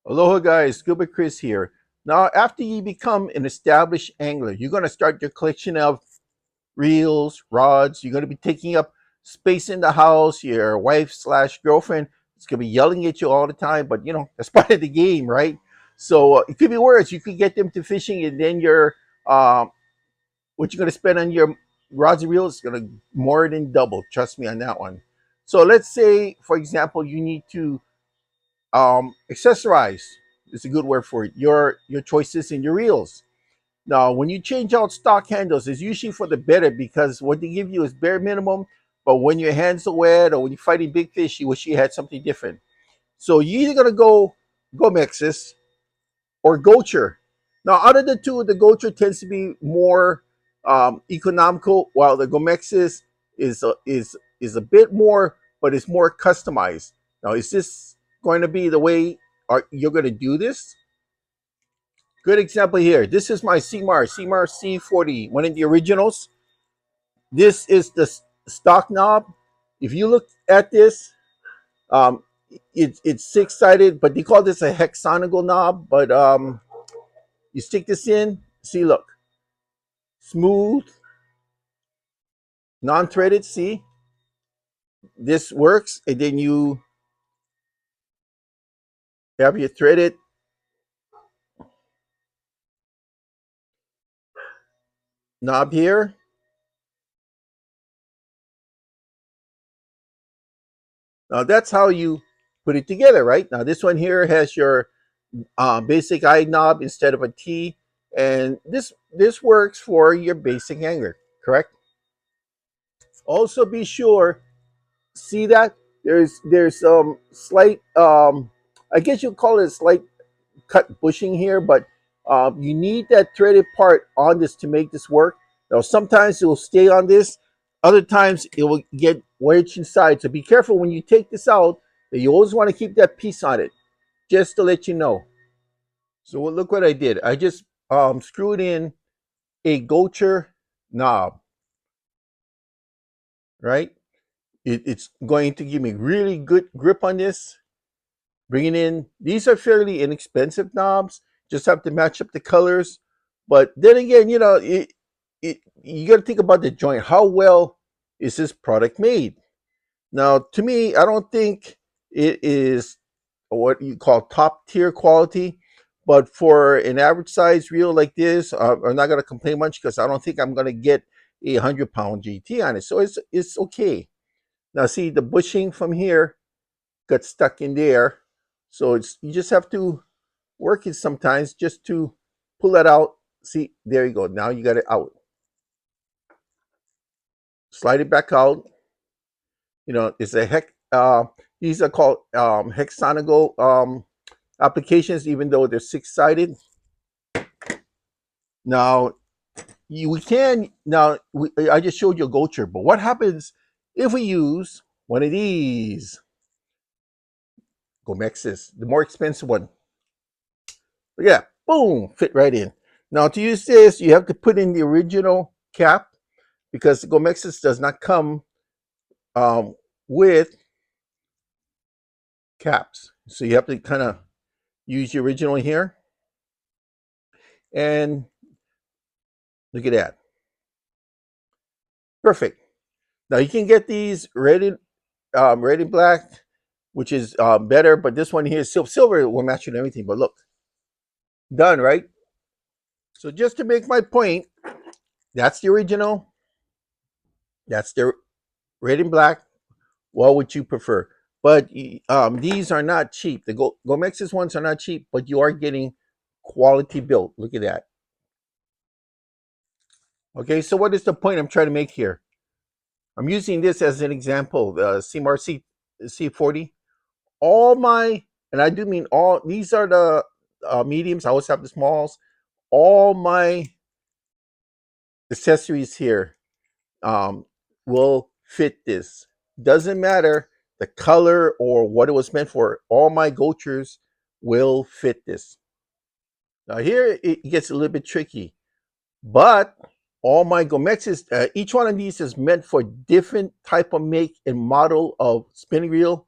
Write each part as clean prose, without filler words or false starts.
Aloha guys, Scuba Chris here. Now, after you become an established angler, you're going to start your collection of reels, rods. You're going to be taking up space in the house. Your wife slash girlfriend is going to be yelling at you all the time, but that's part of the game, right? So it could be worse. You could get them to fishing, and then um, what you're going to spend on your rods and reels is going to more than double. Trust me on that one. So let's say, for example, you need to accessorize is a good word for it. Your choices in your reels. Now, when you change out stock handles, it's usually for the better because what they give you is bare minimum. But when your hands are wet or when you're fighting big fish, you wish you had something different. So you're either gonna go Gomexus or Goture. Now, out of the two, the Goture tends to be more economical, while the Gomexus is a bit more, but it's more customized. Now, is this going to be the way you're going to do this? Good example here. This is my CMAR C40, one of the originals. This is the stock knob. If you look at this, um, it's six-sided, but they call this a hexagonal knob. But you stick this in. See, look, smooth, non-threaded. See, this works, and then you have your threaded knob here. Now that's how you put it together, right? Now this one here has your basic eye knob instead of a T, and this works for your basic angler, correct? Also, be sure, see that there's some slight, I guess you call it slight cut bushing here, but you need that threaded part on this to make this work. Now sometimes it will stay on this, other times it will get wedged inside. So be careful when you take this out. That you always want to keep that piece on it, just to let you know. So look what I did. I just screwed in a Goture knob, right? It's going to give me really good grip on this. Bringing in, these are fairly inexpensive knobs. Just have to match up the colors. But then again, you got to think about the joint. How well is this product made? Now, to me, I don't think it is what you call top tier quality. But for an average size reel like this, I'm not gonna complain much because I don't think I'm gonna get a 100-pound GT on it. So it's okay. Now see the bushing from here got stuck in there. So it's you just have to work it sometimes just to pull that out. See, there you go. Now you got it out. Slide it back out. It's a heck. These are called hexagonal applications, even though they're six-sided. Now we can I just showed you a Goture, but what happens if we use one of these Gomexus, the more expensive one? Yeah, boom, fit right in. Now to use this, you have to put in the original cap because the Gomexus does not come um, with caps, so you have to kind of use the original here. And look at that, perfect. Now you can get these red and black, which is better, but this one here, silver, will match with everything. But look, done, right? So just to make my point, that's the original. That's the red and black. What would you prefer? But these are not cheap. The Gomex's ones are not cheap, but you are getting quality built. Look at that. Okay, so what is the point I'm trying to make here? I'm using this as an example, the CMRC C40. All my, and I do mean all, these are the mediums. I always have the smalls. All my accessories here will fit this. Doesn't matter the color or what it was meant for. All my Gotures will fit this. Now here it gets a little bit tricky, but all my Gomexes, each one of these is meant for different type of make and model of spinning reel.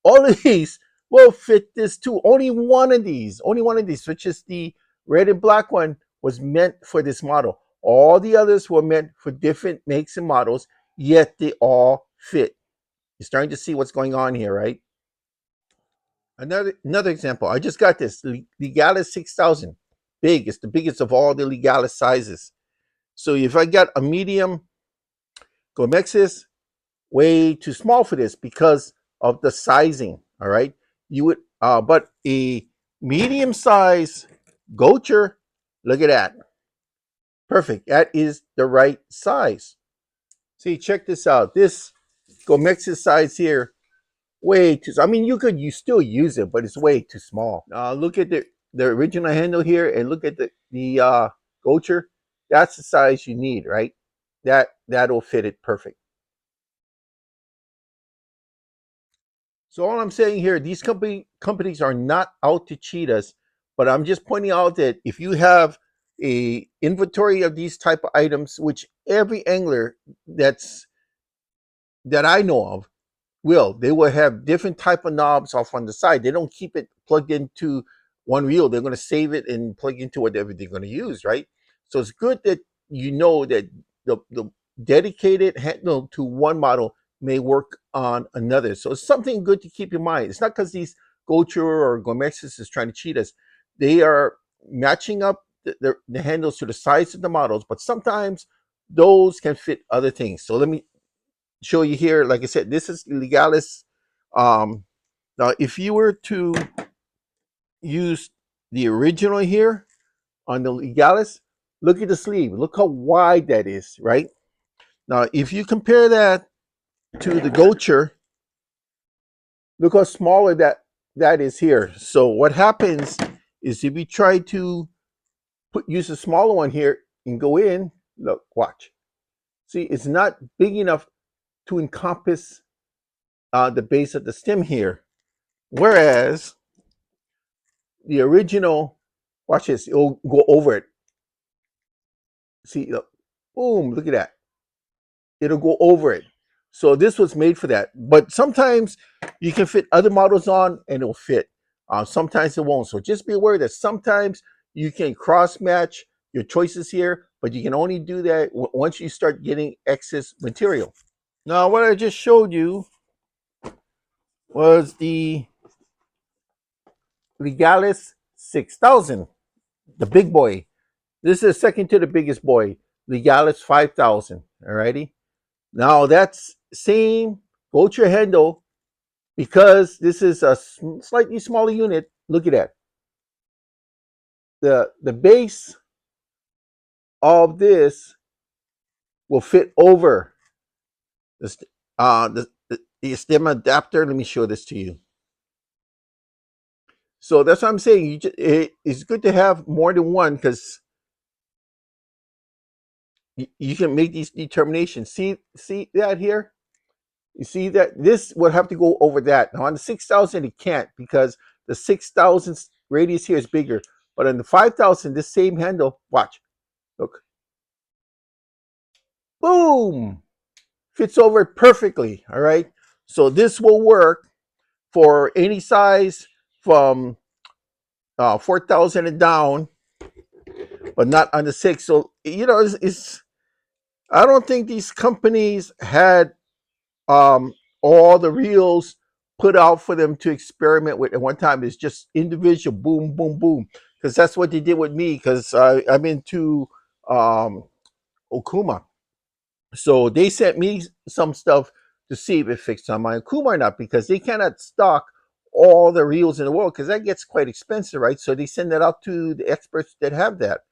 All of these will fit this too. Only one of these, which is the red and black one, was meant for this model. All the others were meant for different makes and models, yet they all fit. You're starting to see what's going on here, right? Another example. I just got this Legalis 6000. Big. It's the biggest of all the Legalis sizes. So if I got a medium Gomexus, way too small for this because of the sizing. All right, you would, but a medium size Goture, look at that, perfect. That is the right size. See, check this out. This Gomexus size here, way too. I mean, you still use it, but it's way too small. Look at the original handle here, and look at the Goture. That's the size you need, right? That'll fit it perfect. So all I'm saying here, these companies are not out to cheat us, but I'm just pointing out that if you have a inventory of these type of items, which every angler that I know of they will have different type of knobs off on the side. They don't keep it plugged into one reel. They're going to save it and plug into whatever they're going to use, right? So it's good that you know that the dedicated handle to one model may work on another. So it's something good to keep in mind. It's not because these Goture or Gomexus is trying to cheat us. They are matching up the handles to the size of the models, but sometimes those can fit other things. So let me show you here. Like I said, this is Legalis. Now, if you were to use the original here on the Legalis, look at the sleeve. Look how wide that is, right? Now, if you compare that to the Goture, look how smaller that is here. So what happens is if you try to use a smaller one here and go in, look, watch. See, it's not big enough to encompass the base of the stem here. Whereas the original, watch this, it'll go over it. See, look, boom, look at that. It'll go over it. So this was made for that. But sometimes you can fit other models on and it'll fit. Sometimes it won't. So just be aware that sometimes you can cross match your choices here, but you can only do that once you start getting excess material. Now, what I just showed you was the Legalis 6000, the big boy. This is second to the biggest boy, Legalis 5000. Alrighty. Now that's same Goture handle because this is a slightly smaller unit. Look at that. The base of this will fit over the stem adapter. Let me show this to you. So that's what I'm saying. It's good to have more than one because you can make these determinations. See that here? You see that this would have to go over that. Now on the 6000 it can't because the 6000 radius here is bigger. But on the 5000, this same handle, watch, look, boom, fits over it perfectly. All right. So this will work for any size from 4000 and down, but not on the 6. So I don't think these companies had all the reels put out for them to experiment with at one time. It's just individual boom, boom, boom. Because that's what they did with me. Because I'm into Okuma, so they sent me some stuff to see if it fixed on my Okuma or not. Because they cannot stock all the reels in the world because that gets quite expensive, right? So they send that out to the experts that have that.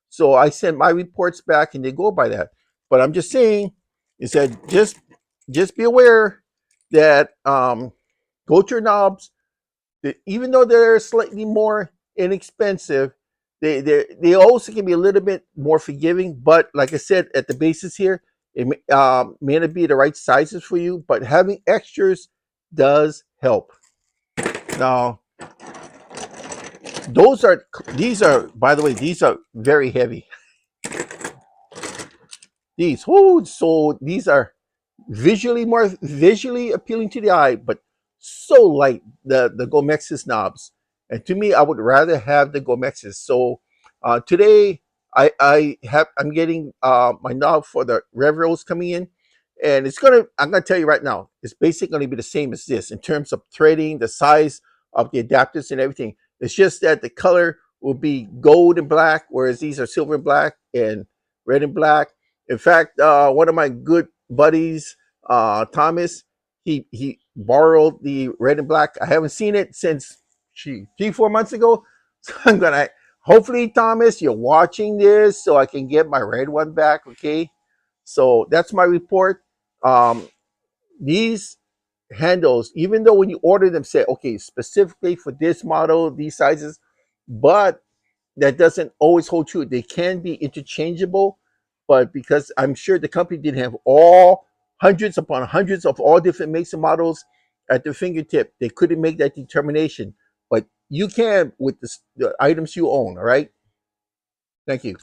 So I send my reports back and they go by that. But I'm just saying is that just be aware that Goture knobs, even though they're slightly more inexpensive, they also can be a little bit more forgiving. But like I said, at the basis here, it may not be the right sizes for you, but having extras does help. Now, these are, by the way, these are very heavy. So these are visually appealing to the eye, but so light, the Gomexus knobs. And to me, I would rather have the Gomexus. So today I'm getting my knob for the rev rolls coming in, and I'm gonna tell you right now, it's basically gonna be the same as this in terms of threading, the size of the adapters and everything. It's just that the color will be gold and black, whereas these are silver and black and red and black. In fact, one of my good buddies, Thomas, he borrowed the red and black. I haven't seen it since 3 4 months ago. So I'm gonna, hopefully, Thomas, you're watching this so I can get my red one back. Okay. So that's my report. Um, these handles, even though when you order them, say okay specifically for this model, these sizes, but that doesn't always hold true. They can be interchangeable, but because I'm sure the company didn't have all hundreds upon hundreds of all different makes and models at their fingertip, they couldn't make that determination. But you can with the items you own. All right. Thank you.